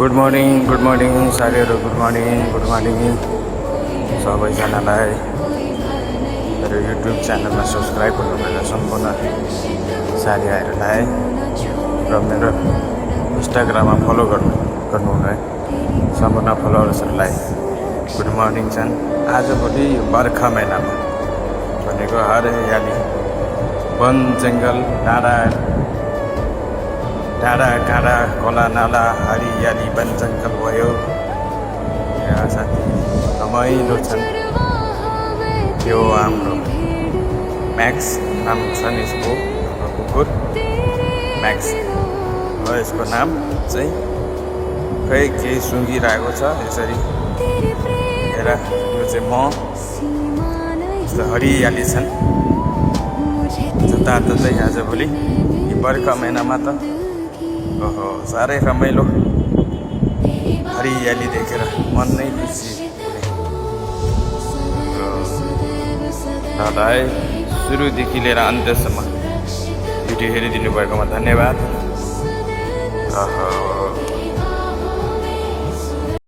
Good morning साथीहरू, good morning सबैजनालाई मेरो युट्युब च्यानलमा सब्सक्राइब गर्नुभएका सम्पूर्ण साथीहरूलाई र मेरो इन्स्टाग्राममा फलो गर्नुहुने सम्पूर्ण फलोवर्सहरूलाई गुड मर्निङ छन्। आजभोलि बर्खा महिनामा भनेको हरियाली, वन जङ्गल, डाँडा काँडा खोला नाला हरियाली वन जङ्गल भयो। यहाँ साथी रमाइलो छन्। त्यो हाम्रो म्याक्स नाम छन् यसको, कुकुर म्याक्स हो यसको नाम चाहिँ। खै केही सुँगिरहेको छ यसरी हेर। यो चाहिँ म यस्तो हरियाली छन् जताततै। आजभोलि यो बर्खा महिनामा त ओहो साह्रै रमाइलो, हरियाली देखेर मन नै खुसी हुने। है सुरुदेखि लिएर अन्त्यसम्म भिडियो हेरिदिनु भएकोमा धन्यवाद।